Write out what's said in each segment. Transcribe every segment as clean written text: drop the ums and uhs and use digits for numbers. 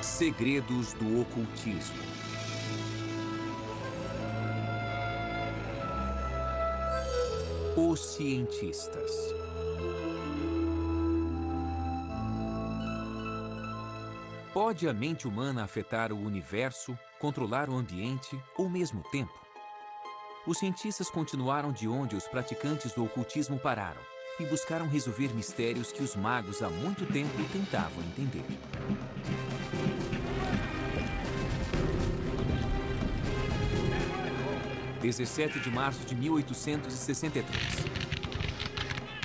Segredos do ocultismo. Os cientistas. Pode a mente humana afetar o universo, controlar o ambiente ou mesmo o tempo? Os cientistas continuaram de onde os praticantes do ocultismo pararam e buscaram resolver mistérios que os magos há muito tempo tentavam entender. – 17 de março de 1863.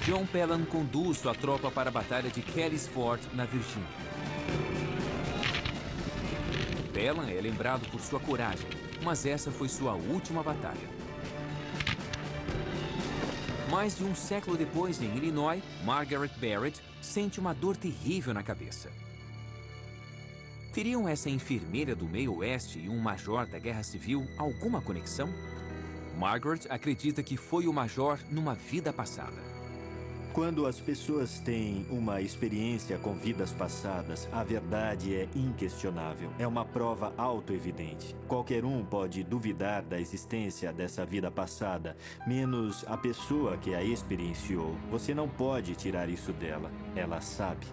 John Pelham conduz sua tropa para a Batalha de Kelly's Ford, na Virgínia. Pelham é lembrado por sua coragem, mas essa foi sua última batalha. Mais de um século depois, em Illinois, Margaret Barrett sente uma dor terrível na cabeça. Teriam essa enfermeira do meio oeste e um major da Guerra Civil alguma conexão? Margaret acredita que foi o major numa vida passada. Quando as pessoas têm uma experiência com vidas passadas, a verdade é inquestionável. É uma prova autoevidente. Qualquer um pode duvidar da existência dessa vida passada, menos a pessoa que a experienciou. Você não pode tirar isso dela. Ela sabe.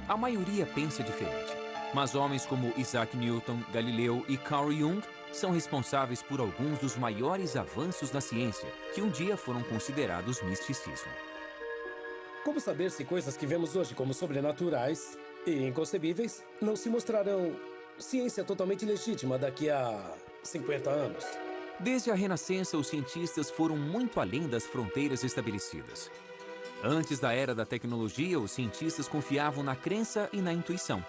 A maioria pensa diferente, mas homens como Isaac Newton, Galileu e Carl Jung são responsáveis por alguns dos maiores avanços na ciência, que um dia foram considerados misticismo. Como saber se coisas que vemos hoje como sobrenaturais e inconcebíveis não se mostrarão ciência totalmente legítima daqui a 50 anos? Desde a Renascença, os cientistas foram muito além das fronteiras estabelecidas. Antes da era da tecnologia, os cientistas confiavam na crença e na intuição.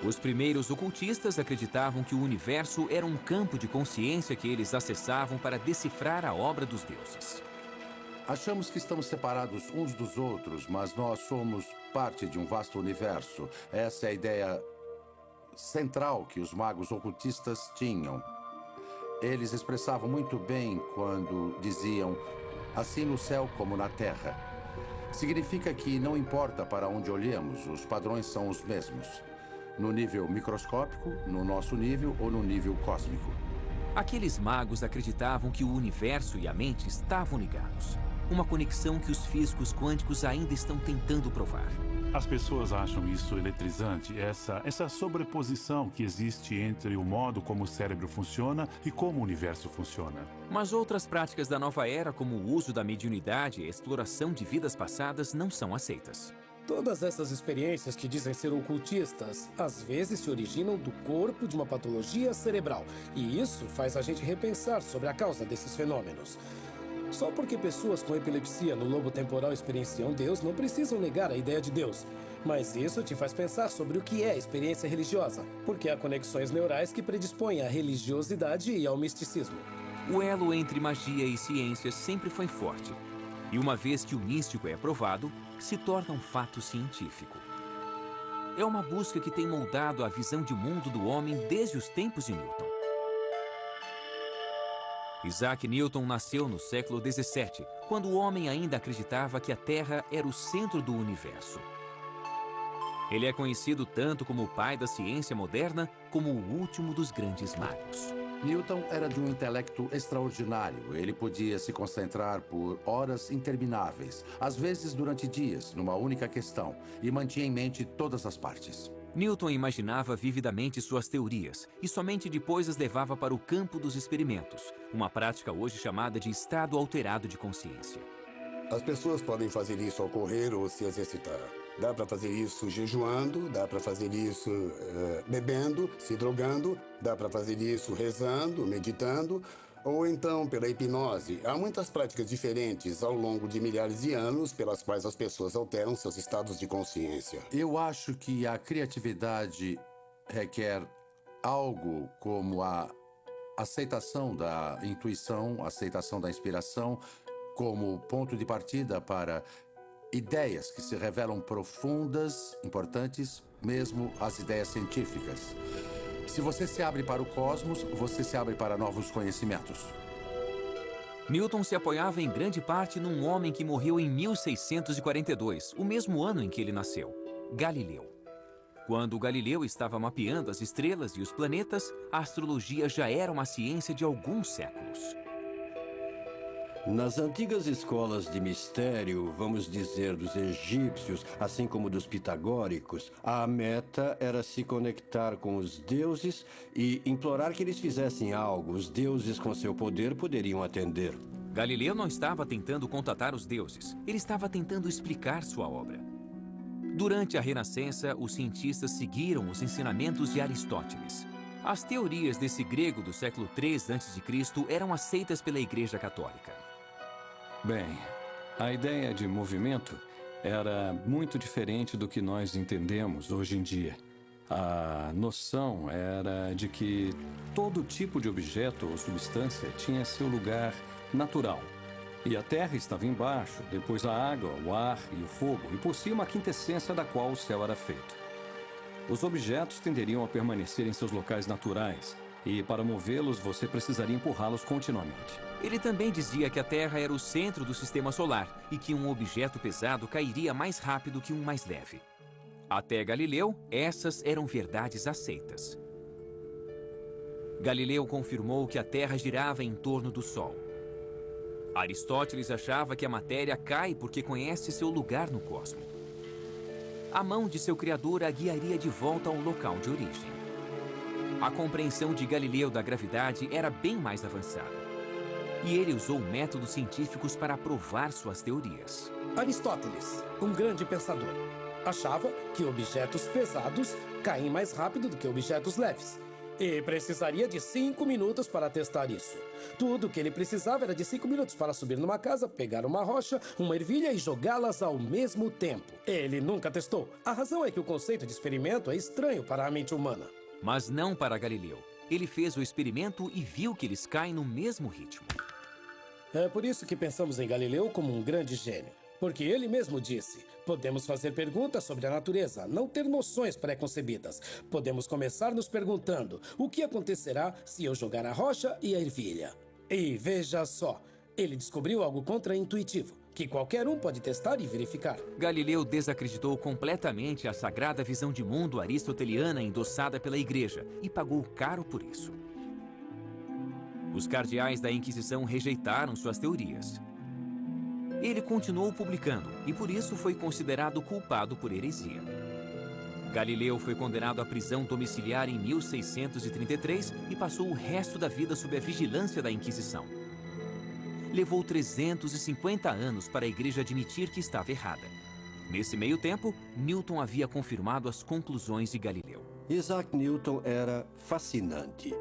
Os primeiros ocultistas acreditavam que o universo era um campo de consciência que eles acessavam para decifrar a obra dos deuses. Achamos que estamos separados uns dos outros, mas nós somos parte de um vasto universo. Essa é a ideia central que os magos ocultistas tinham. Eles expressavam muito bem quando diziam, assim no céu como na terra. Significa que não importa para onde olhemos, os padrões são os mesmos. No nível microscópico, no nosso nível ou no nível cósmico. Aqueles magos acreditavam que o universo e a mente estavam ligados. Uma conexão que os físicos quânticos ainda estão tentando provar. As pessoas acham isso eletrizante, essa sobreposição que existe entre o modo como o cérebro funciona e como o universo funciona. Mas outras práticas da nova era, como o uso da mediunidade e a exploração de vidas passadas, não são aceitas. Todas essas experiências que dizem ser ocultistas, às vezes se originam do corpo de uma patologia cerebral. E isso faz a gente repensar sobre a causa desses fenômenos. Só porque pessoas com epilepsia no lobo temporal experienciam Deus, não precisam negar a ideia de Deus. Mas isso te faz pensar sobre o que é experiência religiosa, porque há conexões neurais que predispõem à religiosidade e ao misticismo. O elo entre magia e ciência sempre foi forte. E uma vez que o místico é provado, se torna um fato científico. É uma busca que tem moldado a visão de mundo do homem desde os tempos de Newton. Isaac Newton nasceu no século XVII, quando o homem ainda acreditava que a Terra era o centro do universo. Ele é conhecido tanto como o pai da ciência moderna, como o último dos grandes magos. Newton era de um intelecto extraordinário. Ele podia se concentrar por horas intermináveis, às vezes durante dias, numa única questão, e mantinha em mente todas as partes. Newton imaginava vividamente suas teorias e somente depois as levava para o campo dos experimentos, uma prática hoje chamada de estado alterado de consciência. As pessoas podem fazer isso ao correr ou se exercitar. Dá para fazer isso jejuando, dá para fazer isso bebendo, se drogando, dá para fazer isso rezando, meditando, ou então pela hipnose. Há muitas práticas diferentes ao longo de milhares de anos pelas quais as pessoas alteram seus estados de consciência. Eu acho que a criatividade requer algo como a aceitação da intuição, aceitação da inspiração, como ponto de partida para ideias que se revelam profundas, importantes, mesmo as ideias científicas. Se você se abre para o cosmos, você se abre para novos conhecimentos. Newton se apoiava em grande parte num homem que morreu em 1642, o mesmo ano em que ele nasceu, Galileu. Quando Galileu estava mapeando as estrelas e os planetas, a astrologia já era uma ciência de alguns séculos. Nas antigas escolas de mistério, vamos dizer dos egípcios, assim como dos pitagóricos, a meta era se conectar com os deuses e implorar que eles fizessem algo. Os deuses, com seu poder, poderiam atender. Galileu não estava tentando contatar os deuses, ele estava tentando explicar sua obra. Durante a Renascença, os cientistas seguiram os ensinamentos de Aristóteles. As teorias desse grego do século III a.C. eram aceitas pela Igreja Católica. Bem, a ideia de movimento era muito diferente do que nós entendemos hoje em dia. A noção era de que todo tipo de objeto ou substância tinha seu lugar natural. E a terra estava embaixo, depois a água, o ar e o fogo, e por cima a quintessência da qual o céu era feito. Os objetos tenderiam a permanecer em seus locais naturais, e para movê-los você precisaria empurrá-los continuamente. Ele também dizia que a Terra era o centro do sistema solar e que um objeto pesado cairia mais rápido que um mais leve. Até Galileu, essas eram verdades aceitas. Galileu confirmou que a Terra girava em torno do Sol. Aristóteles achava que a matéria cai porque conhece seu lugar no cosmos. A mão de seu criador a guiaria de volta ao local de origem. A compreensão de Galileu da gravidade era bem mais avançada. E ele usou métodos científicos para provar suas teorias. Aristóteles, um grande pensador, achava que objetos pesados caem mais rápido do que objetos leves. E precisaria de 5 minutos para testar isso. Tudo o que ele precisava era de 5 minutos para subir numa casa, pegar uma rocha, uma ervilha e jogá-las ao mesmo tempo. Ele nunca testou. A razão é que o conceito de experimento é estranho para a mente humana. Mas não para Galileu. Ele fez o experimento e viu que eles caem no mesmo ritmo. É por isso que pensamos em Galileu como um grande gênio. Porque ele mesmo disse, podemos fazer perguntas sobre a natureza, não ter noções pré-concebidas. Podemos começar nos perguntando, o que acontecerá se eu jogar a rocha e a ervilha? E veja só, ele descobriu algo contraintuitivo, que qualquer um pode testar e verificar. Galileu desacreditou completamente a sagrada visão de mundo aristoteliana endossada pela Igreja e pagou caro por isso. Os cardeais da Inquisição rejeitaram suas teorias. Ele continuou publicando e por isso foi considerado culpado por heresia. Galileu foi condenado à prisão domiciliar em 1633 e passou o resto da vida sob a vigilância da Inquisição. Levou 350 anos para a Igreja admitir que estava errada. Nesse meio tempo, Newton havia confirmado as conclusões de Galileu. Isaac Newton era fascinante.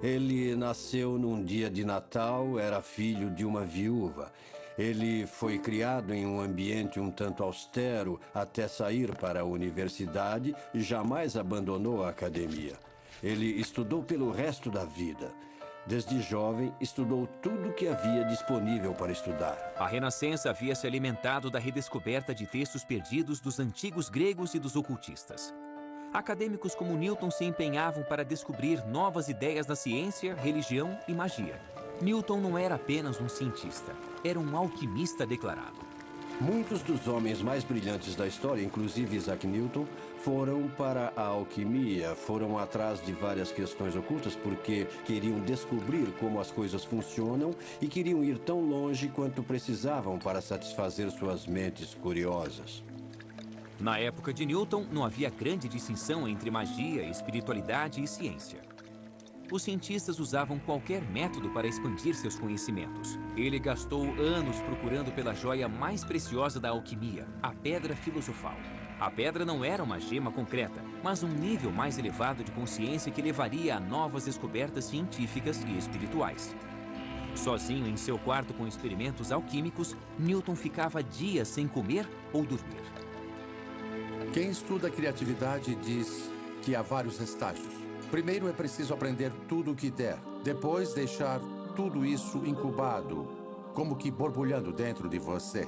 Ele nasceu num dia de Natal, era filho de uma viúva. Ele foi criado em um ambiente um tanto austero até sair para a universidade e jamais abandonou a academia. Ele estudou pelo resto da vida. Desde jovem, estudou tudo que havia disponível para estudar. A Renascença havia se alimentado da redescoberta de textos perdidos dos antigos gregos e dos ocultistas. Acadêmicos como Newton se empenhavam para descobrir novas ideias na ciência, religião e magia. Newton não era apenas um cientista, era um alquimista declarado. Muitos dos homens mais brilhantes da história, inclusive Isaac Newton, foram para a alquimia, foram atrás de várias questões ocultas porque queriam descobrir como as coisas funcionam e queriam ir tão longe quanto precisavam para satisfazer suas mentes curiosas. Na época de Newton, não havia grande distinção entre magia, espiritualidade e ciência. Os cientistas usavam qualquer método para expandir seus conhecimentos. Ele gastou anos procurando pela joia mais preciosa da alquimia, a pedra filosofal. A pedra não era uma gema concreta, mas um nível mais elevado de consciência que levaria a novas descobertas científicas e espirituais. Sozinho em seu quarto com experimentos alquímicos, Newton ficava dias sem comer ou dormir. Quem estuda a criatividade diz que há vários estágios. Primeiro é preciso aprender tudo o que der. Depois deixar tudo isso incubado, como que borbulhando dentro de você.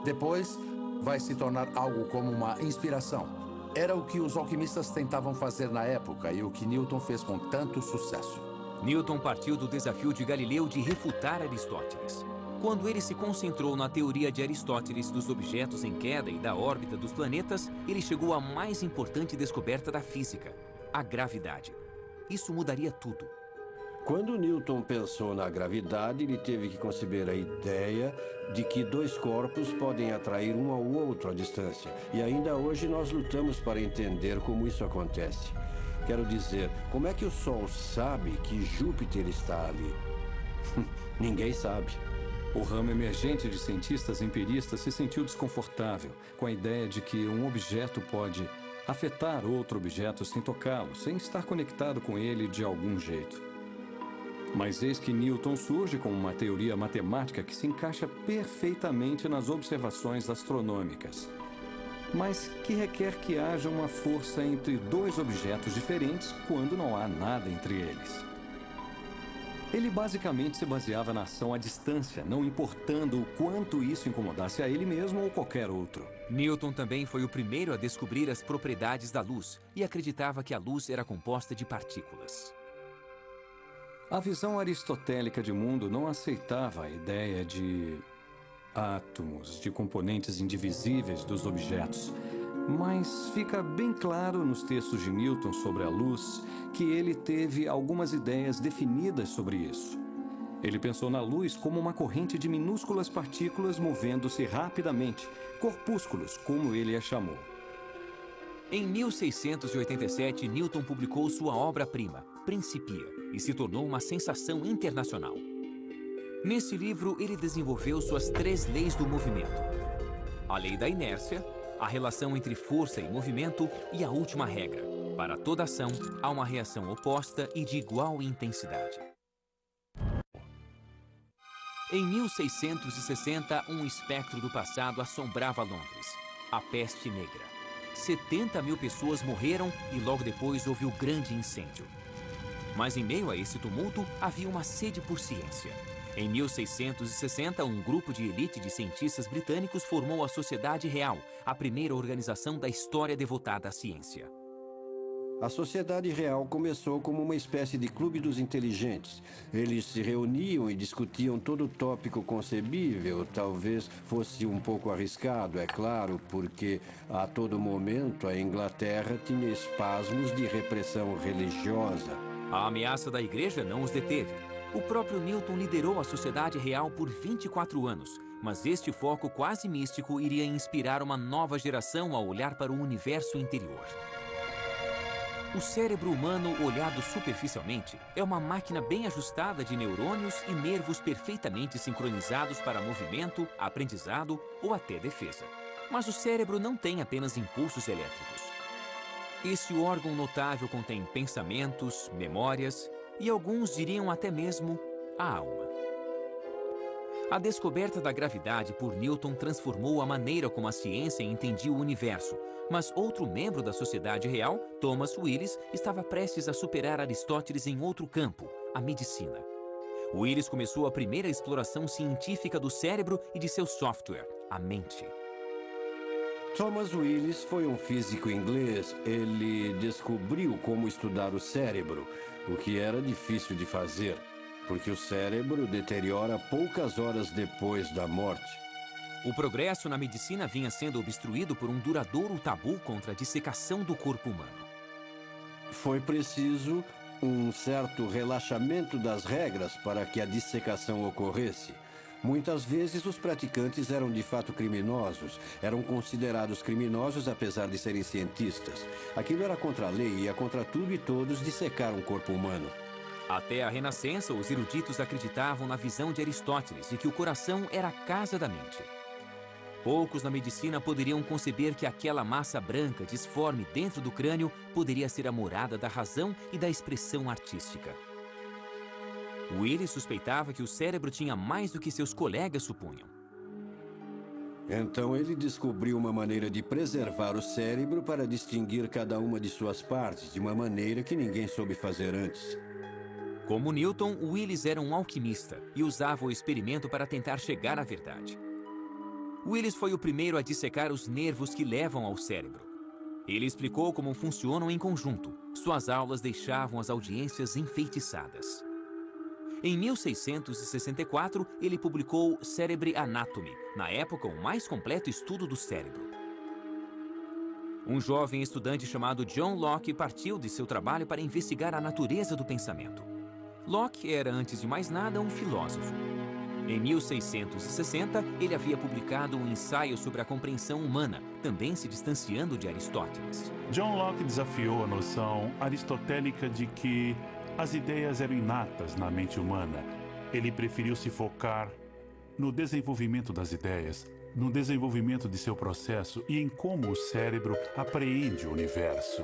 Depois vai se tornar algo como uma inspiração. Era o que os alquimistas tentavam fazer na época e o que Newton fez com tanto sucesso. Newton partiu do desafio de Galileu de refutar Aristóteles. Quando ele se concentrou na teoria de Aristóteles dos objetos em queda e da órbita dos planetas, ele chegou à mais importante descoberta da física, a gravidade. Isso mudaria tudo. Quando Newton pensou na gravidade, ele teve que conceber a ideia de que dois corpos podem atrair um ao outro à distância. E ainda hoje nós lutamos para entender como isso acontece. Quero dizer, como é que o Sol sabe que Júpiter está ali? Ninguém sabe. O ramo emergente de cientistas empiristas se sentiu desconfortável com a ideia de que um objeto pode afetar outro objeto sem tocá-lo, sem estar conectado com ele de algum jeito. Mas eis que Newton surge com uma teoria matemática que se encaixa perfeitamente nas observações astronômicas, mas que requer que haja uma força entre dois objetos diferentes quando não há nada entre eles. Ele basicamente se baseava na ação à distância, não importando o quanto isso incomodasse a ele mesmo ou qualquer outro. Newton também foi o primeiro a descobrir as propriedades da luz e acreditava que a luz era composta de partículas. A visão aristotélica de mundo não aceitava a ideia de átomos, de componentes indivisíveis dos objetos. Mas fica bem claro nos textos de Newton sobre a luz que ele teve algumas ideias definidas sobre isso. Ele pensou na luz como uma corrente de minúsculas partículas movendo-se rapidamente, corpúsculos, como ele a chamou. Em 1687, Newton publicou sua obra-prima, Principia, e se tornou uma sensação internacional. Nesse livro, ele desenvolveu suas 3 leis do movimento: a lei da inércia, a relação entre força e movimento e a última regra: para toda ação, há uma reação oposta e de igual intensidade. Em 1660, um espectro do passado assombrava Londres: a peste negra. 70 mil pessoas morreram e logo depois houve o grande incêndio. Mas em meio a esse tumulto, havia uma sede por ciência. Em 1660, um grupo de elite de cientistas britânicos formou a Sociedade Real, a primeira organização da história devotada à ciência. A Sociedade Real começou como uma espécie de clube dos inteligentes. Eles se reuniam e discutiam todo tópico concebível. Talvez fosse um pouco arriscado, é claro, porque a todo momento a Inglaterra tinha espasmos de repressão religiosa. A ameaça da igreja não os deteve. O próprio Newton liderou a Sociedade Real por 24 anos, mas este foco quase místico iria inspirar uma nova geração a olhar para o universo interior. O cérebro humano, olhado superficialmente, é uma máquina bem ajustada de neurônios e nervos perfeitamente sincronizados para movimento, aprendizado ou até defesa. Mas o cérebro não tem apenas impulsos elétricos. Esse órgão notável contém pensamentos, memórias e alguns diriam até mesmo a alma. A descoberta da gravidade por Newton transformou a maneira como a ciência entendia o universo, mas outro membro da Sociedade Real, Thomas Willis, estava prestes a superar Aristóteles em outro campo, a medicina. Willis começou a primeira exploração científica do cérebro e de seu software, a mente. Thomas Willis foi um físico inglês. Ele descobriu como estudar o cérebro, o que era difícil de fazer, porque o cérebro deteriora poucas horas depois da morte. O progresso na medicina vinha sendo obstruído por um duradouro tabu contra a dissecação do corpo humano. Foi preciso um certo relaxamento das regras para que a dissecação ocorresse. Muitas vezes os praticantes eram de fato criminosos. Eram considerados criminosos apesar de serem cientistas. Aquilo era contra a lei e ia contra tudo e todos dissecar um corpo humano. Até a Renascença, os eruditos acreditavam na visão de Aristóteles de que o coração era a casa da mente. Poucos na medicina poderiam conceber que aquela massa branca, disforme dentro do crânio, poderia ser a morada da razão e da expressão artística. Willis suspeitava que o cérebro tinha mais do que seus colegas supunham. Então ele descobriu uma maneira de preservar o cérebro para distinguir cada uma de suas partes, de uma maneira que ninguém soube fazer antes. Como Newton, Willis era um alquimista e usava o experimento para tentar chegar à verdade. Willis foi o primeiro a dissecar os nervos que levam ao cérebro. Ele explicou como funcionam em conjunto. Suas aulas deixavam as audiências enfeitiçadas. Em 1664, ele publicou Cerebri Anatomy, na época o mais completo estudo do cérebro. Um jovem estudante chamado John Locke partiu de seu trabalho para investigar a natureza do pensamento. Locke era, antes de mais nada, um filósofo. Em 1660, ele havia publicado um ensaio sobre a compreensão humana, também se distanciando de Aristóteles. John Locke desafiou a noção aristotélica de que as ideias eram inatas na mente humana. Ele preferiu se focar no desenvolvimento das ideias, no desenvolvimento de seu processo e em como o cérebro apreende o universo.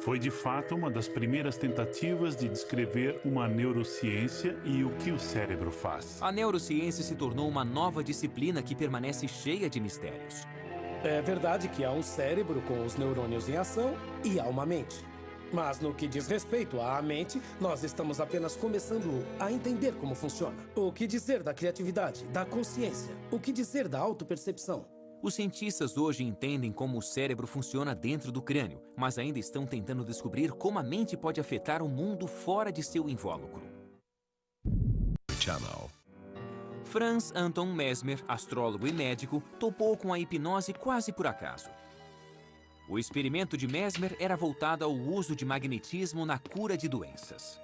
Foi, de fato, uma das primeiras tentativas de descrever uma neurociência e o que o cérebro faz. A neurociência se tornou uma nova disciplina que permanece cheia de mistérios. É verdade que há um cérebro com os neurônios em ação e há uma mente. Mas no que diz respeito à mente, nós estamos apenas começando a entender como funciona. O que dizer da criatividade, da consciência? O que dizer da autopercepção? Os cientistas hoje entendem como o cérebro funciona dentro do crânio, mas ainda estão tentando descobrir como a mente pode afetar o mundo fora de seu invólucro. Franz Anton Mesmer, astrólogo e médico, topou com a hipnose quase por acaso. O experimento de Mesmer era voltado ao uso de magnetismo na cura de doenças.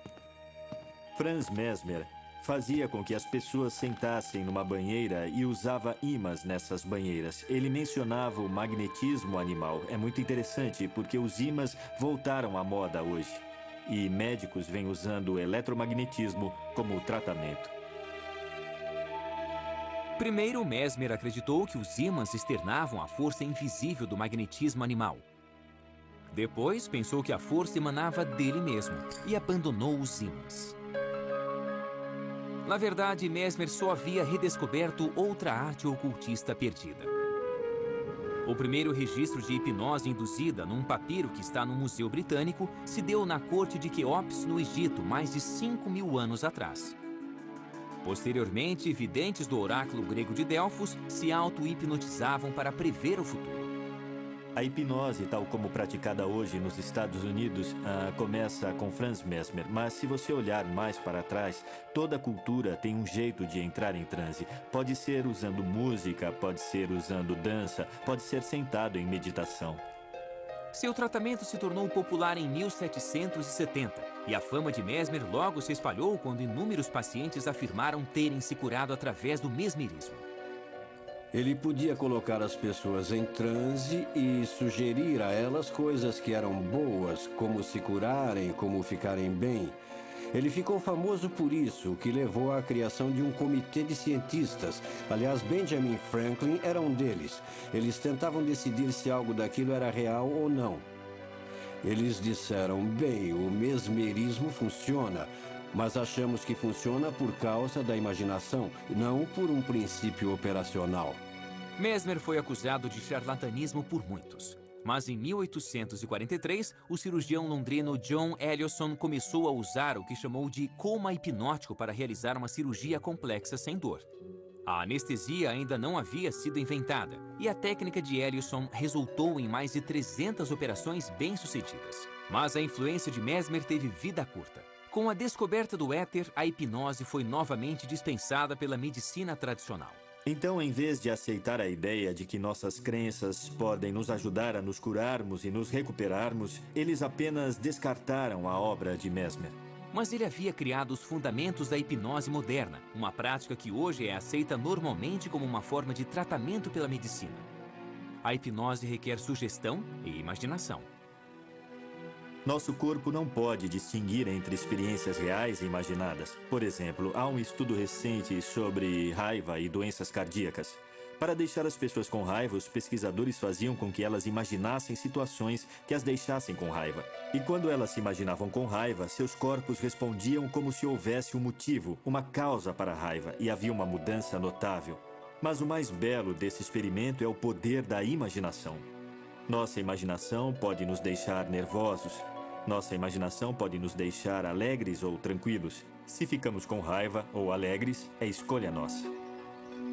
Franz Mesmer fazia com que as pessoas sentassem numa banheira e usava ímãs nessas banheiras. Ele mencionava o magnetismo animal. É muito interessante porque os ímãs voltaram à moda hoje. E médicos vêm usando o eletromagnetismo como tratamento. Primeiro, Mesmer acreditou que os ímãs externavam a força invisível do magnetismo animal. Depois, pensou que a força emanava dele mesmo e abandonou os ímãs. Na verdade, Mesmer só havia redescoberto outra arte ocultista perdida. O primeiro registro de hipnose induzida num papiro que está no Museu Britânico se deu na corte de Quéops, no Egito, mais de 5.000 anos atrás. Posteriormente, videntes do oráculo grego de Delfos se auto-hipnotizavam para prever o futuro. A hipnose, tal como praticada hoje nos Estados Unidos, começa com Franz Mesmer. Mas se você olhar mais para trás, toda cultura tem um jeito de entrar em transe. Pode ser usando música, pode ser usando dança, pode ser sentado em meditação. Seu tratamento se tornou popular em 1770 e a fama de Mesmer logo se espalhou quando inúmeros pacientes afirmaram terem se curado através do mesmerismo. Ele podia colocar as pessoas em transe e sugerir a elas coisas que eram boas, como se curarem, como ficarem bem. Ele ficou famoso por isso, o que levou à criação de um comitê de cientistas. Aliás, Benjamin Franklin era um deles. Eles tentavam decidir se algo daquilo era real ou não. Eles disseram, bem, o mesmerismo funciona, mas achamos que funciona por causa da imaginação, não por um princípio operacional. Mesmer foi acusado de charlatanismo por muitos. Mas em 1843, o cirurgião londrino John Ellioson começou a usar o que chamou de coma hipnótico para realizar uma cirurgia complexa sem dor. A anestesia ainda não havia sido inventada e a técnica de Ellioson resultou em mais de 300 operações bem-sucedidas. Mas a influência de Mesmer teve vida curta. Com a descoberta do éter, a hipnose foi novamente dispensada pela medicina tradicional. Então, em vez de aceitar a ideia de que nossas crenças podem nos ajudar a nos curarmos e nos recuperarmos, eles apenas descartaram a obra de Mesmer. Mas ele havia criado os fundamentos da hipnose moderna, uma prática que hoje é aceita normalmente como uma forma de tratamento pela medicina. A hipnose requer sugestão e imaginação. Nosso corpo não pode distinguir entre experiências reais e imaginadas. Por exemplo, há um estudo recente sobre raiva e doenças cardíacas. Para deixar as pessoas com raiva, os pesquisadores faziam com que elas imaginassem situações que as deixassem com raiva. E quando elas se imaginavam com raiva, seus corpos respondiam como se houvesse um motivo, uma causa para a raiva, e havia uma mudança notável. Mas o mais belo desse experimento é o poder da imaginação. Nossa imaginação pode nos deixar nervosos. Nossa imaginação pode nos deixar alegres ou tranquilos. Se ficamos com raiva ou alegres, é escolha nossa.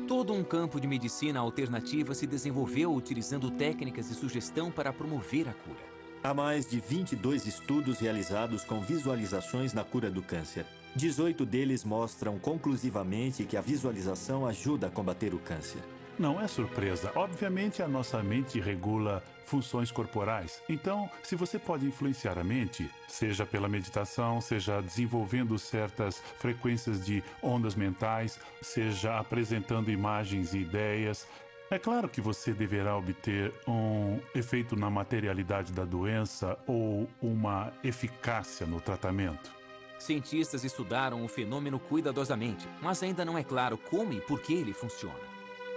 Todo um campo de medicina alternativa se desenvolveu utilizando técnicas de sugestão para promover a cura. Há mais de 22 estudos realizados com visualizações na cura do câncer. 18 deles mostram conclusivamente que a visualização ajuda a combater o câncer. Não é surpresa. Obviamente, a nossa mente regula funções corporais. Então, se você pode influenciar a mente, seja pela meditação, seja desenvolvendo certas frequências de ondas mentais, seja apresentando imagens e ideias, é claro que você deverá obter um efeito na materialidade da doença ou uma eficácia no tratamento. Cientistas estudaram o fenômeno cuidadosamente, mas ainda não é claro como e por que ele funciona.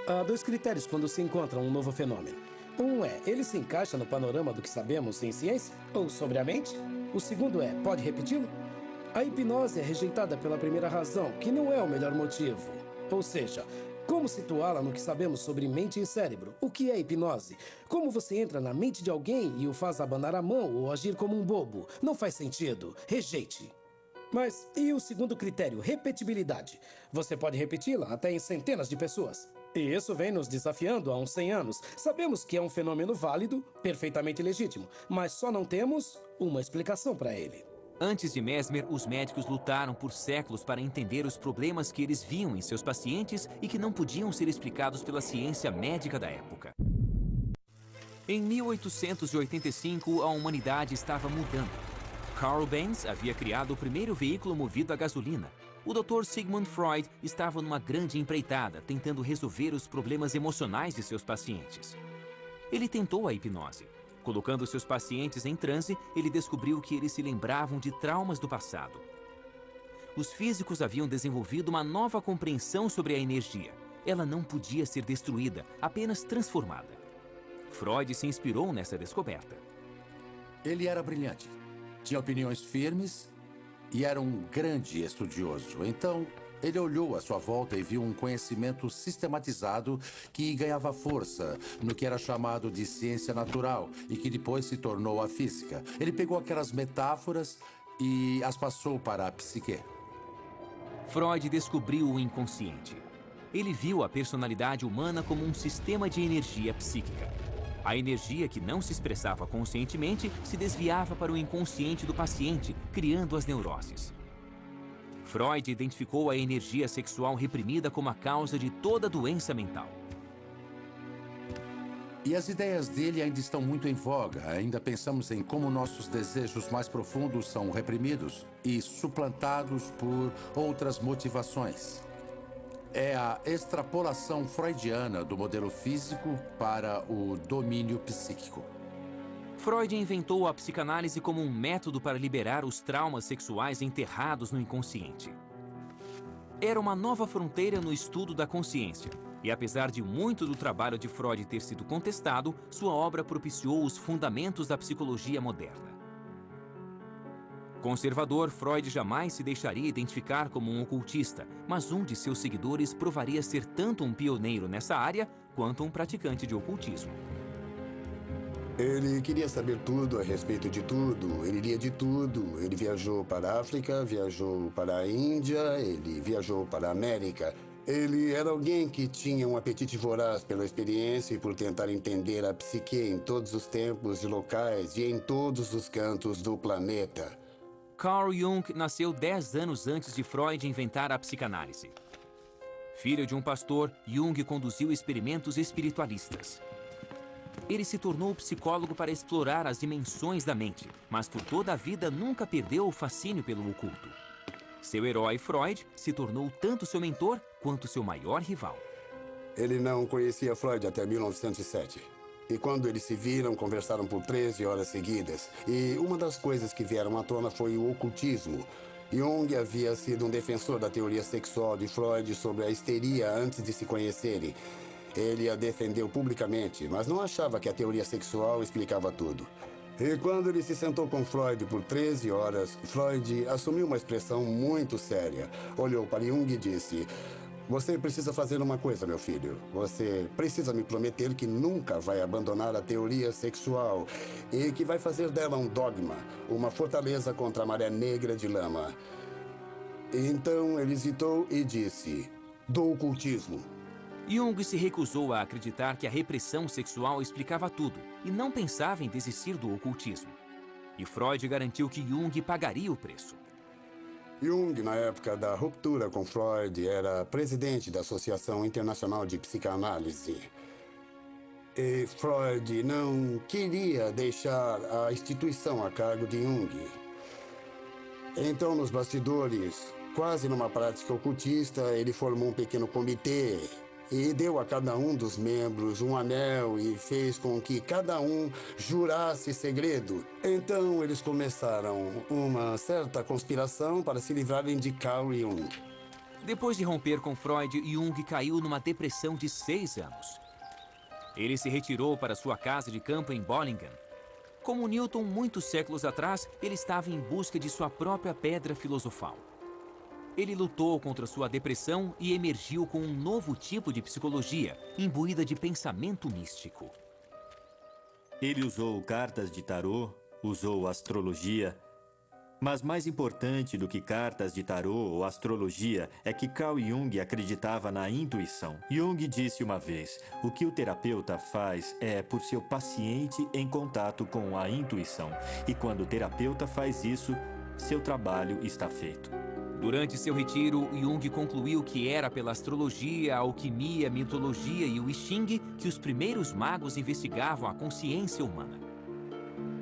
Há 2 critérios quando se encontra um novo fenômeno. Um é, ele se encaixa no panorama do que sabemos em ciência ou sobre a mente? O segundo é, pode repeti-lo? A hipnose é rejeitada pela primeira razão, que não é o melhor motivo. Ou seja, como situá-la no que sabemos sobre mente e cérebro? O que é hipnose? Como você entra na mente de alguém e o faz abanar a mão ou agir como um bobo? Não faz sentido. Rejeite. Mas e o segundo critério, repetibilidade? Você pode repeti-la até em centenas de pessoas. E isso vem nos desafiando há uns 100 anos. Sabemos que é um fenômeno válido, perfeitamente legítimo, mas só não temos uma explicação para ele. Antes de Mesmer, os médicos lutaram por séculos para entender os problemas que eles viam em seus pacientes e que não podiam ser explicados pela ciência médica da época. Em 1885, a humanidade estava mudando. Carl Benz havia criado o primeiro veículo movido a gasolina. O Dr. Sigmund Freud estava numa grande empreitada, tentando resolver os problemas emocionais de seus pacientes. Ele tentou a hipnose. Colocando seus pacientes em transe, ele descobriu que eles se lembravam de traumas do passado. Os físicos haviam desenvolvido uma nova compreensão sobre a energia. Ela não podia ser destruída, apenas transformada. Freud se inspirou nessa descoberta. Ele era brilhante, tinha opiniões firmes e era um grande estudioso. Então, ele olhou à sua volta e viu um conhecimento sistematizado que ganhava força no que era chamado de ciência natural e que depois se tornou a física. Ele pegou aquelas metáforas e as passou para a psique. Freud descobriu o inconsciente. Ele viu a personalidade humana como um sistema de energia psíquica. A energia que não se expressava conscientemente se desviava para o inconsciente do paciente, criando as neuroses. Freud identificou a energia sexual reprimida como a causa de toda doença mental. E as ideias dele ainda estão muito em voga. Ainda pensamos em como nossos desejos mais profundos são reprimidos e suplantados por outras motivações. É a extrapolação freudiana do modelo físico para o domínio psíquico. Freud inventou a psicanálise como um método para liberar os traumas sexuais enterrados no inconsciente. Era uma nova fronteira no estudo da consciência, e apesar de muito do trabalho de Freud ter sido contestado, sua obra propiciou os fundamentos da psicologia moderna. Conservador, Freud jamais se deixaria identificar como um ocultista, mas um de seus seguidores provaria ser tanto um pioneiro nessa área quanto um praticante de ocultismo. Ele queria saber tudo a respeito de tudo, ele lia de tudo. Ele viajou para a África, viajou para a Índia, ele viajou para a América. Ele era alguém que tinha um apetite voraz pela experiência e por tentar entender a psique em todos os tempos e locais e em todos os cantos do planeta. Carl Jung nasceu 10 anos antes de Freud inventar a psicanálise. Filho de um pastor, Jung conduziu experimentos espiritualistas. Ele se tornou psicólogo para explorar as dimensões da mente, mas por toda a vida nunca perdeu o fascínio pelo oculto. Seu herói, Freud, se tornou tanto seu mentor quanto seu maior rival. Ele não conhecia Freud até 1907. E quando eles se viram, conversaram por 13 horas seguidas. E uma das coisas que vieram à tona foi o ocultismo. Jung havia sido um defensor da teoria sexual de Freud sobre a histeria antes de se conhecerem. Ele a defendeu publicamente, mas não achava que a teoria sexual explicava tudo. E quando ele se sentou com Freud por 13 horas, Freud assumiu uma expressão muito séria. Olhou para Jung e disse: "Você precisa fazer uma coisa, meu filho. Você precisa me prometer que nunca vai abandonar a teoria sexual e que vai fazer dela um dogma, uma fortaleza contra a maré negra de lama." Então ele hesitou e disse: "Do ocultismo." Jung se recusou a acreditar que a repressão sexual explicava tudo e não pensava em desistir do ocultismo. E Freud garantiu que Jung pagaria o preço. Jung, na época da ruptura com Freud, era presidente da Associação Internacional de Psicanálise. E Freud não queria deixar a instituição a cargo de Jung. Então, nos bastidores, quase numa prática ocultista, ele formou um pequeno comitê e deu a cada um dos membros um anel e fez com que cada um jurasse segredo. Então, eles começaram uma certa conspiração para se livrarem de Carl Jung. Depois de romper com Freud, Jung caiu numa depressão de 6 anos. Ele se retirou para sua casa de campo em Bollingen. Como Newton, muitos séculos atrás, ele estava em busca de sua própria pedra filosofal. Ele lutou contra sua depressão e emergiu com um novo tipo de psicologia, imbuída de pensamento místico. Ele usou cartas de tarô, usou astrologia. Mas mais importante do que cartas de tarô ou astrologia é que Carl Jung acreditava na intuição. Jung disse uma vez: o que o terapeuta faz é por seu paciente em contato com a intuição. E quando o terapeuta faz isso, seu trabalho está feito. Durante seu retiro, Jung concluiu que era pela astrologia, a alquimia, a mitologia e o I Ching que os primeiros magos investigavam a consciência humana.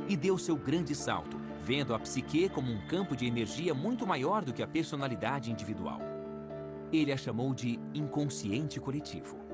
E deu seu grande salto, vendo a psique como um campo de energia muito maior do que a personalidade individual. Ele a chamou de inconsciente coletivo.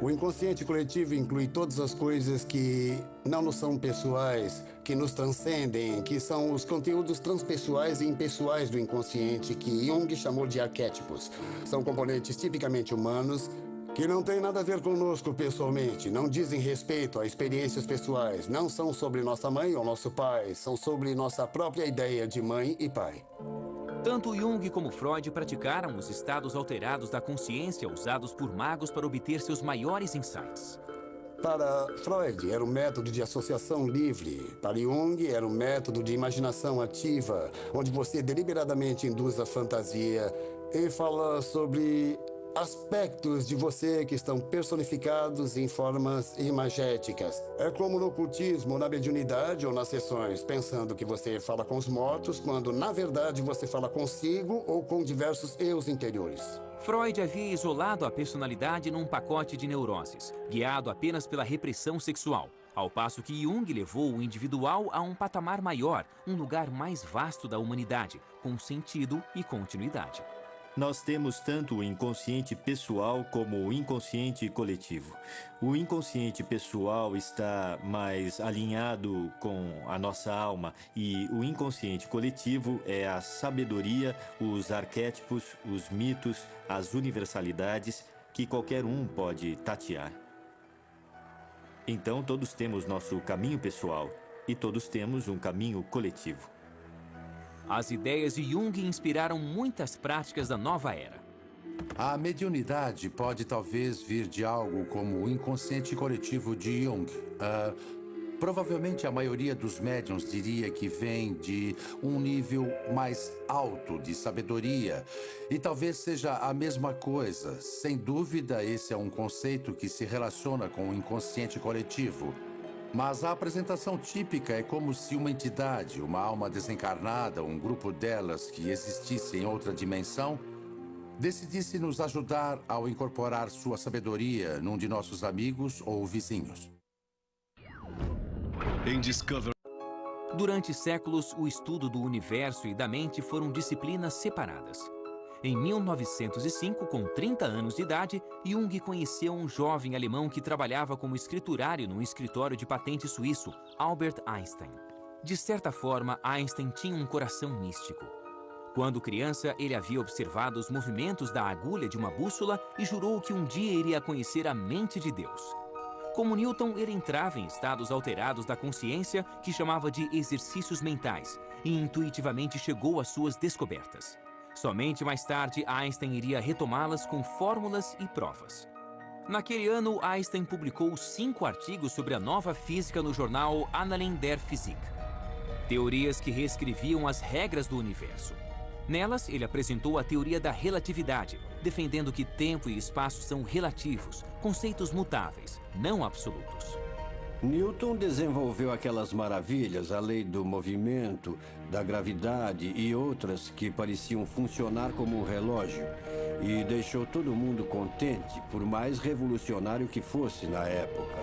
O inconsciente coletivo inclui todas as coisas que não nos são pessoais, que nos transcendem, que são os conteúdos transpessoais e impessoais do inconsciente, que Jung chamou de arquétipos. São componentes tipicamente humanos, que não têm nada a ver conosco pessoalmente, não dizem respeito a experiências pessoais, não são sobre nossa mãe ou nosso pai, são sobre nossa própria ideia de mãe e pai. Tanto Jung como Freud praticaram os estados alterados da consciência usados por magos para obter seus maiores insights. Para Freud, era um método de associação livre. Para Jung, era um método de imaginação ativa, onde você deliberadamente induz a fantasia e fala sobre aspectos de você que estão personificados em formas imagéticas. É como no ocultismo, na mediunidade ou nas sessões, pensando que você fala com os mortos, quando na verdade você fala consigo ou com diversos eus interiores. Freud havia isolado a personalidade num pacote de neuroses, guiado apenas pela repressão sexual, ao passo que Jung levou o individual a um patamar maior, um lugar mais vasto da humanidade, com sentido e continuidade. Nós temos tanto o inconsciente pessoal como o inconsciente coletivo. O inconsciente pessoal está mais alinhado com a nossa alma e o inconsciente coletivo é a sabedoria, os arquétipos, os mitos, as universalidades que qualquer um pode tatear. Então todos temos nosso caminho pessoal e todos temos um caminho coletivo. As ideias de Jung inspiraram muitas práticas da nova era. A mediunidade pode talvez vir de algo como o inconsciente coletivo de Jung. Provavelmente a maioria dos médiuns diria que vem de um nível mais alto de sabedoria. E talvez seja a mesma coisa. Sem dúvida, esse é um conceito que se relaciona com o inconsciente coletivo. Mas a apresentação típica é como se uma entidade, uma alma desencarnada, um grupo delas que existisse em outra dimensão, decidisse nos ajudar ao incorporar sua sabedoria num de nossos amigos ou vizinhos. Durante séculos, o estudo do universo e da mente foram disciplinas separadas. Em 1905, com 30 anos de idade, Jung conheceu um jovem alemão que trabalhava como escriturário num escritório de patente suíço, Albert Einstein. De certa forma, Einstein tinha um coração místico. Quando criança, ele havia observado os movimentos da agulha de uma bússola e jurou que um dia iria conhecer a mente de Deus. Como Newton, ele entrava em estados alterados da consciência que chamava de exercícios mentais e intuitivamente chegou às suas descobertas. Somente mais tarde, Einstein iria retomá-las com fórmulas e provas. Naquele ano, Einstein publicou 5 artigos sobre a nova física no jornal Annalen der Physik. Teorias que reescreviam as regras do universo. Nelas, ele apresentou a teoria da relatividade, defendendo que tempo e espaço são relativos, conceitos mutáveis, não absolutos. Newton desenvolveu aquelas maravilhas, a lei do movimento, da gravidade e outras que pareciam funcionar como um relógio, e deixou todo mundo contente, por mais revolucionário que fosse na época.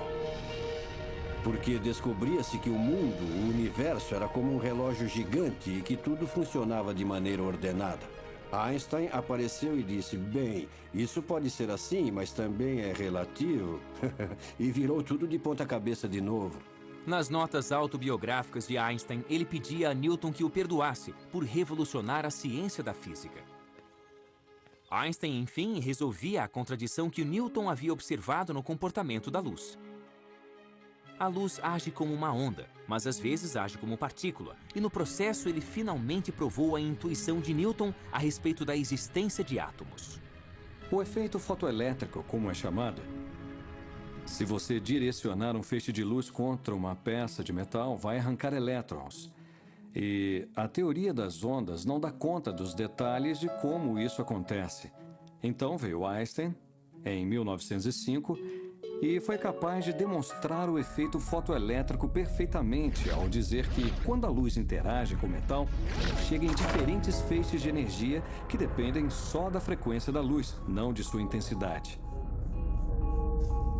Porque descobria-se que o mundo, o universo, era como um relógio gigante e que tudo funcionava de maneira ordenada. Einstein apareceu e disse, bem, isso pode ser assim, mas também é relativo. E virou tudo de ponta cabeça de novo. Nas notas autobiográficas de Einstein, ele pedia a Newton que o perdoasse por revolucionar a ciência da física. Einstein, enfim, resolvia a contradição que o Newton havia observado no comportamento da luz. A luz age como uma onda, mas às vezes age como partícula, e no processo ele finalmente provou a intuição de Newton a respeito da existência de átomos. O efeito fotoelétrico, como é chamado, se você direcionar um feixe de luz contra uma peça de metal, vai arrancar elétrons. E a teoria das ondas não dá conta dos detalhes de como isso acontece. Então veio Einstein, em 1905, e foi capaz de demonstrar o efeito fotoelétrico perfeitamente ao dizer que, quando a luz interage com o metal, chega em diferentes feixes de energia que dependem só da frequência da luz, não de sua intensidade.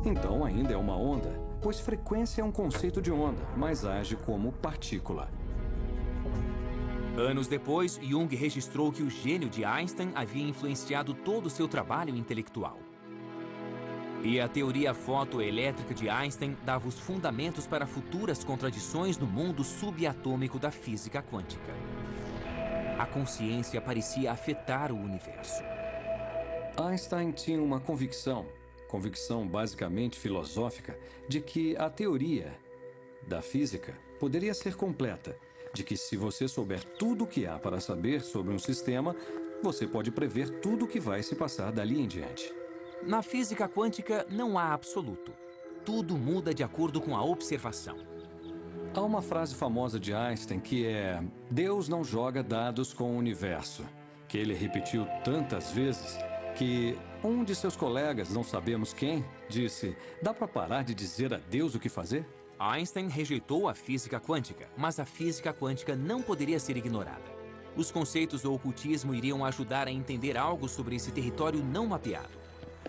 Então ainda é uma onda, pois frequência é um conceito de onda, mas age como partícula. Anos depois, Jung registrou que o gênio de Einstein havia influenciado todo o seu trabalho intelectual. E a teoria fotoelétrica de Einstein dava os fundamentos para futuras contradições no mundo subatômico da física quântica. A consciência parecia afetar o universo. Einstein tinha uma convicção basicamente filosófica, de que a teoria da física poderia ser completa, de que se você souber tudo o que há para saber sobre um sistema, você pode prever tudo o que vai se passar dali em diante. Na física quântica não há absoluto. Tudo muda de acordo com a observação. Há uma frase famosa de Einstein que é: Deus não joga dados com o universo, que ele repetiu tantas vezes que um de seus colegas, não sabemos quem, disse: dá para parar de dizer a Deus o que fazer? Einstein rejeitou a física quântica, mas a física quântica não poderia ser ignorada. Os conceitos do ocultismo iriam ajudar a entender algo sobre esse território não mapeado.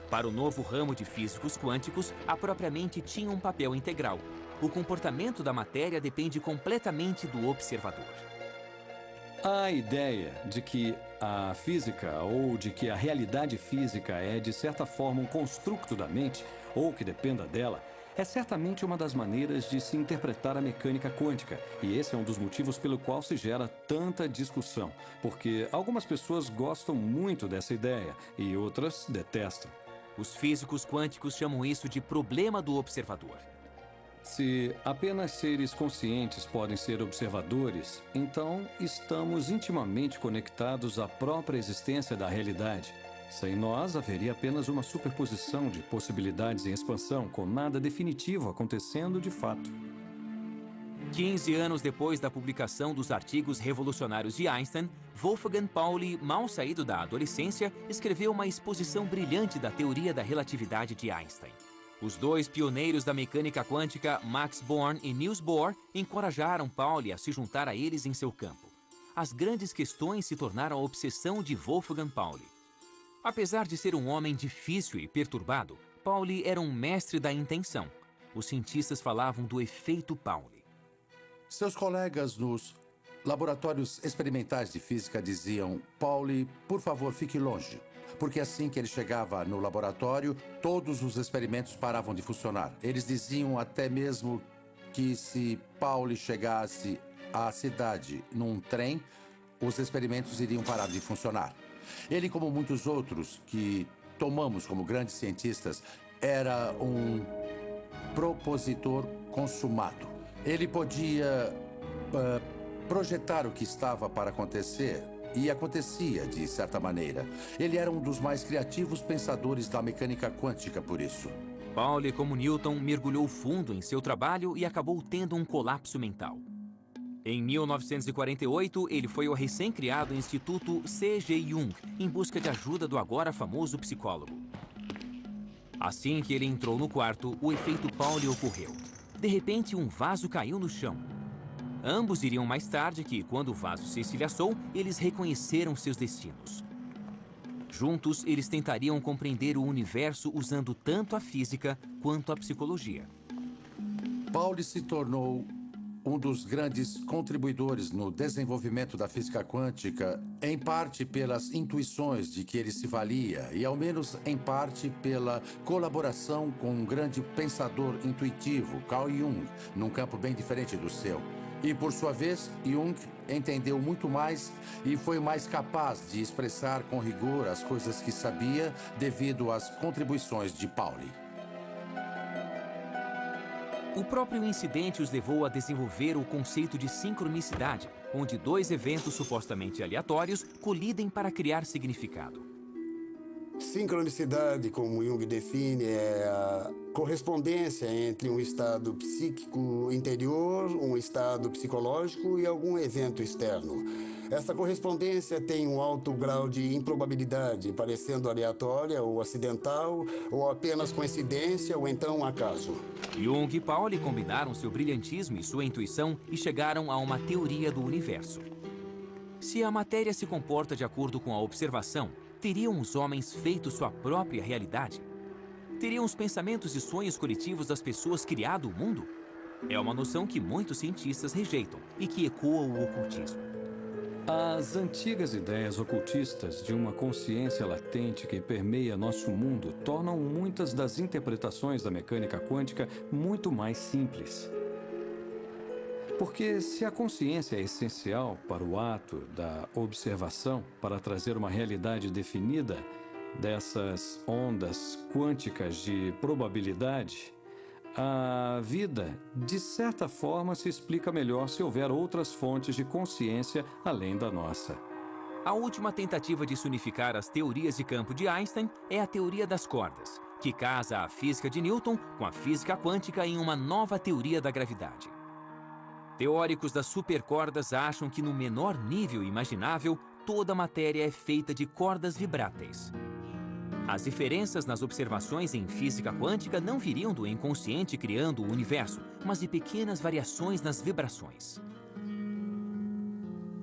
Para o novo ramo de físicos quânticos, a própria mente tinha um papel integral. O comportamento da matéria depende completamente do observador. A ideia de que a física ou de que a realidade física é, de certa forma, um construto da mente, ou que dependa dela, é certamente uma das maneiras de se interpretar a mecânica quântica, e esse é um dos motivos pelo qual se gera tanta discussão, porque algumas pessoas gostam muito dessa ideia e outras detestam. Os físicos quânticos chamam isso de problema do observador. Se apenas seres conscientes podem ser observadores, então estamos intimamente conectados à própria existência da realidade. Sem nós, haveria apenas uma superposição de possibilidades em expansão, com nada definitivo acontecendo de fato. 15 anos depois da publicação dos artigos revolucionários de Einstein, Wolfgang Pauli, mal saído da adolescência, escreveu uma exposição brilhante da teoria da relatividade de Einstein. Os dois pioneiros da mecânica quântica, Max Born e Niels Bohr, encorajaram Pauli a se juntar a eles em seu campo. As grandes questões se tornaram a obsessão de Wolfgang Pauli. Apesar de ser um homem difícil e perturbado, Pauli era um mestre da intenção. Os cientistas falavam do efeito Pauli. Seus colegas nos laboratórios experimentais de física diziam: Pauli, por favor, fique longe. Porque assim que ele chegava no laboratório, todos os experimentos paravam de funcionar. Eles diziam até mesmo que se Pauli chegasse à cidade num trem, os experimentos iriam parar de funcionar. Ele, como muitos outros que tomamos como grandes cientistas, era um propositor consumado. Ele podia projetar o que estava para acontecer, e acontecia de certa maneira. Ele era um dos mais criativos pensadores da mecânica quântica por isso. Pauli, como Newton, mergulhou fundo em seu trabalho e acabou tendo um colapso mental. Em 1948, ele foi ao recém-criado Instituto C.G. Jung em busca de ajuda do agora famoso psicólogo. Assim que ele entrou no quarto, o efeito Pauli ocorreu. De repente, um vaso caiu no chão. Ambos diriam mais tarde que, quando o vaso se estilhaçou, eles reconheceram seus destinos. Juntos, eles tentariam compreender o universo usando tanto a física quanto a psicologia. Pauli se tornou um dos grandes contribuidores no desenvolvimento da física quântica, em parte pelas intuições de que ele se valia e, ao menos em parte, pela colaboração com um grande pensador intuitivo, Carl Jung, num campo bem diferente do seu. E, por sua vez, Jung entendeu muito mais e foi mais capaz de expressar com rigor as coisas que sabia devido às contribuições de Pauli. O próprio incidente os levou a desenvolver o conceito de sincronicidade, onde dois eventos supostamente aleatórios colidem para criar significado. Sincronicidade, como Jung define, é a correspondência entre um estado psíquico interior, um estado psicológico e algum evento externo. Essa correspondência tem um alto grau de improbabilidade, parecendo aleatória ou acidental, ou apenas coincidência ou então acaso. Jung e Pauli combinaram seu brilhantismo e sua intuição e chegaram a uma teoria do universo. Se a matéria se comporta de acordo com a observação, teriam os homens feito sua própria realidade? Teriam os pensamentos e sonhos coletivos das pessoas criado o mundo? É uma noção que muitos cientistas rejeitam e que ecoa o ocultismo. As antigas ideias ocultistas de uma consciência latente que permeia nosso mundo tornam muitas das interpretações da mecânica quântica muito mais simples. Porque se a consciência é essencial para o ato da observação, para trazer uma realidade definida dessas ondas quânticas de probabilidade, a vida, de certa forma, se explica melhor se houver outras fontes de consciência além da nossa. A última tentativa de se unificar as teorias de campo de Einstein é a teoria das cordas, que casa a física de Newton com a física quântica em uma nova teoria da gravidade. Teóricos das supercordas acham que no menor nível imaginável, toda a matéria é feita de cordas vibráteis. As diferenças nas observações em física quântica não viriam do inconsciente criando o universo, mas de pequenas variações nas vibrações.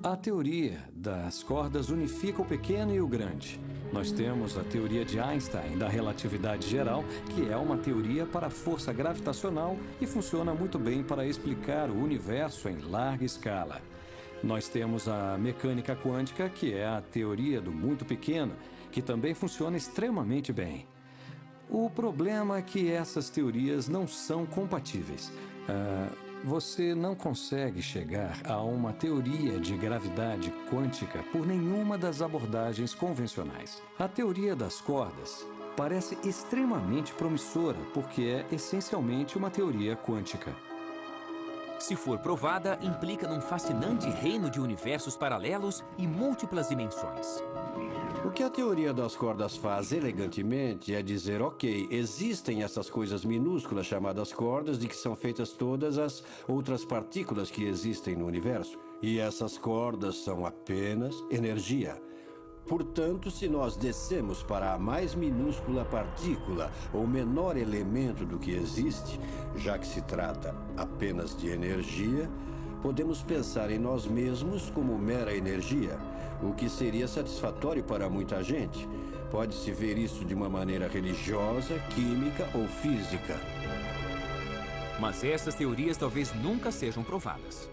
A teoria das cordas unifica o pequeno e o grande. Nós temos a teoria de Einstein da relatividade geral, que é uma teoria para a força gravitacional e funciona muito bem para explicar o universo em larga escala. Nós temos a mecânica quântica, que é a teoria do muito pequeno, que também funciona extremamente bem. O problema é que essas teorias não são compatíveis. Você não consegue chegar a uma teoria de gravidade quântica por nenhuma das abordagens convencionais. A teoria das cordas parece extremamente promissora, porque é essencialmente uma teoria quântica. Se for provada, implica num fascinante reino de universos paralelos e múltiplas dimensões. O que a teoria das cordas faz elegantemente é dizer, ok, existem essas coisas minúsculas chamadas cordas de que são feitas todas as outras partículas que existem no universo. E essas cordas são apenas energia. Portanto, se nós descemos para a mais minúscula partícula ou menor elemento do que existe, já que se trata apenas de energia, podemos pensar em nós mesmos como mera energia, o que seria satisfatório para muita gente. Pode-se ver isso de uma maneira religiosa, química ou física. Mas essas teorias talvez nunca sejam provadas.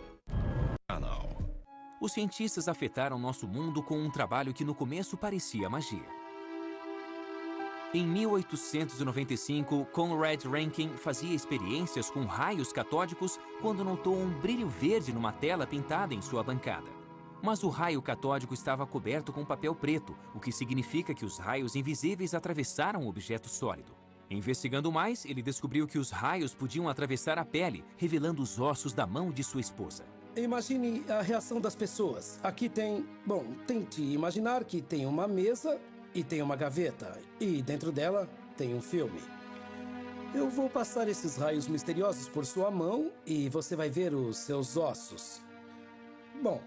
Os cientistas afetaram nosso mundo com um trabalho que no começo parecia magia. Em 1895, Conrad Rankin fazia experiências com raios catódicos quando notou um brilho verde numa tela pintada em sua bancada. Mas o raio catódico estava coberto com papel preto, o que significa que os raios invisíveis atravessaram o objeto sólido. Investigando mais, ele descobriu que os raios podiam atravessar a pele, revelando os ossos da mão de sua esposa. Imagine a reação das pessoas. Aqui tem... Bom, tente imaginar que tem uma mesa e tem uma gaveta. E dentro dela tem um filme. Eu vou passar esses raios misteriosos por sua mão e você vai ver os seus ossos. Bom,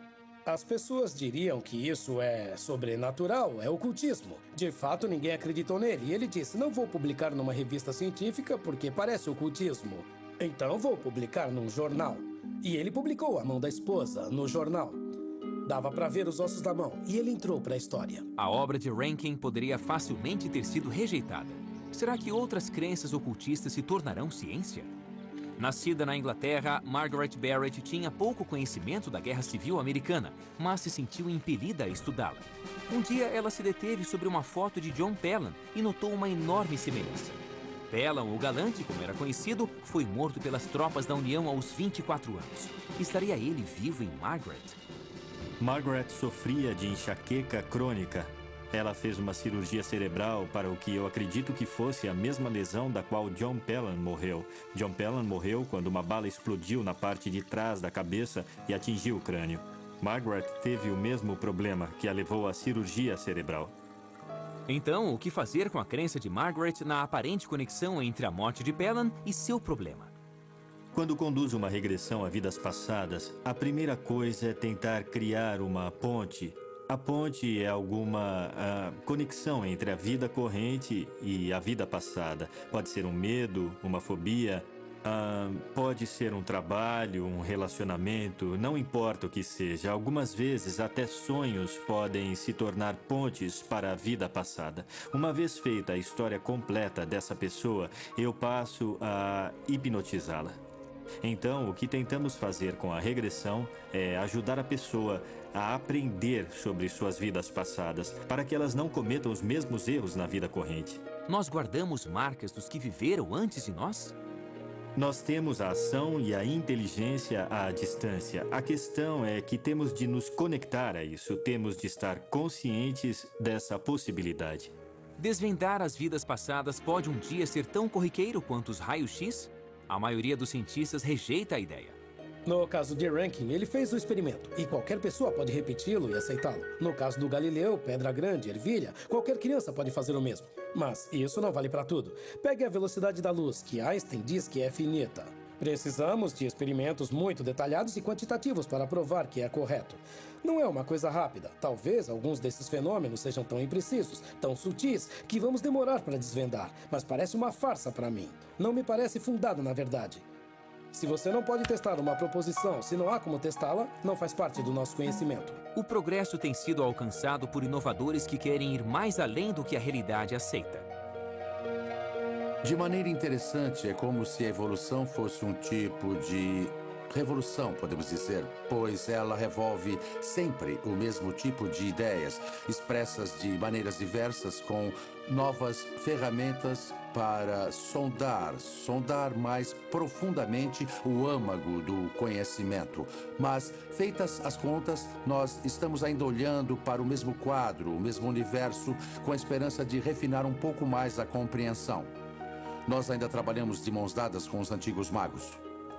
as pessoas diriam que isso é sobrenatural, é ocultismo. De fato, ninguém acreditou nele. E ele disse, não vou publicar numa revista científica porque parece ocultismo. Então vou publicar num jornal. E ele publicou a mão da esposa no jornal. Dava para ver os ossos da mão e ele entrou para a história. A obra de Rankin poderia facilmente ter sido rejeitada. Será que outras crenças ocultistas se tornarão ciência? Nascida na Inglaterra, Margaret Barrett tinha pouco conhecimento da Guerra Civil Americana, mas se sentiu impelida a estudá-la. Um dia, ela se deteve sobre uma foto de John Pelham e notou uma enorme semelhança. Pelham, o galante, como era conhecido, foi morto pelas tropas da União aos 24 anos. Estaria ele vivo em Margaret? Margaret sofria de enxaqueca crônica. Ela fez uma cirurgia cerebral para o que eu acredito que fosse a mesma lesão da qual John Pelham morreu. John Pelham morreu quando uma bala explodiu na parte de trás da cabeça e atingiu o crânio. Margaret teve o mesmo problema que a levou à cirurgia cerebral. Então, o que fazer com a crença de Margaret na aparente conexão entre a morte de Pelham e seu problema? Quando conduz uma regressão a vidas passadas, a primeira coisa é tentar criar uma ponte. A ponte é alguma conexão entre a vida corrente e a vida passada. Pode ser um medo, uma fobia, pode ser um trabalho, um relacionamento, não importa o que seja. Algumas vezes até sonhos podem se tornar pontes para a vida passada. Uma vez feita a história completa dessa pessoa, eu passo a hipnotizá-la. Então, o que tentamos fazer com a regressão é ajudar a pessoa a aprender sobre suas vidas passadas, para que elas não cometam os mesmos erros na vida corrente. Nós guardamos marcas dos que viveram antes de nós? Nós temos a ação e a inteligência à distância. A questão é que temos de nos conectar a isso, temos de estar conscientes dessa possibilidade. Desvendar as vidas passadas pode um dia ser tão corriqueiro quanto os raios-x? A maioria dos cientistas rejeita a ideia. No caso de Rankin, ele fez o experimento e qualquer pessoa pode repeti-lo e aceitá-lo. No caso do Galileu, Pedra Grande, Ervilha, qualquer criança pode fazer o mesmo. Mas isso não vale para tudo. Pegue a velocidade da luz, que Einstein diz que é finita. Precisamos de experimentos muito detalhados e quantitativos para provar que é correto. Não é uma coisa rápida. Talvez alguns desses fenômenos sejam tão imprecisos, tão sutis, que vamos demorar para desvendar. Mas parece uma farsa para mim. Não me parece fundado na verdade. Se você não pode testar uma proposição, se não há como testá-la, não faz parte do nosso conhecimento. O progresso tem sido alcançado por inovadores que querem ir mais além do que a realidade aceita. De maneira interessante, é como se a evolução fosse um tipo de revolução, podemos dizer, pois ela revolve sempre o mesmo tipo de ideias, expressas de maneiras diversas, com novas ferramentas para sondar mais profundamente o âmago do conhecimento. Mas, feitas as contas, nós estamos ainda olhando para o mesmo quadro, o mesmo universo, com a esperança de refinar um pouco mais a compreensão. Nós ainda trabalhamos de mãos dadas com os antigos magos.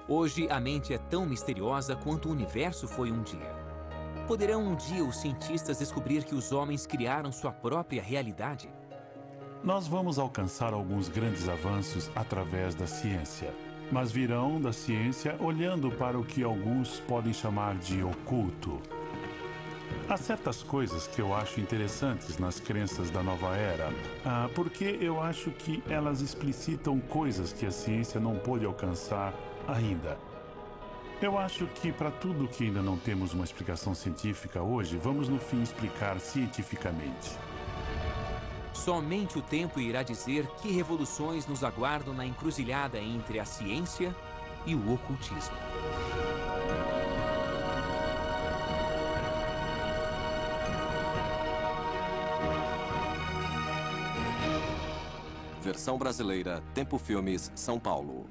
Hoje, a mente é tão misteriosa quanto o universo foi um dia. Poderão um dia os cientistas descobrir que os homens criaram sua própria realidade? Nós vamos alcançar alguns grandes avanços através da ciência, mas virão da ciência olhando para o que alguns podem chamar de oculto. Há certas coisas que eu acho interessantes nas crenças da nova era, porque eu acho que elas explicitam coisas que a ciência não pôde alcançar ainda. Eu acho que para tudo que ainda não temos uma explicação científica hoje, vamos no fim explicar cientificamente. Somente o tempo irá dizer que revoluções nos aguardam na encruzilhada entre a ciência e o ocultismo. Versão brasileira, Tempo Filmes, São Paulo.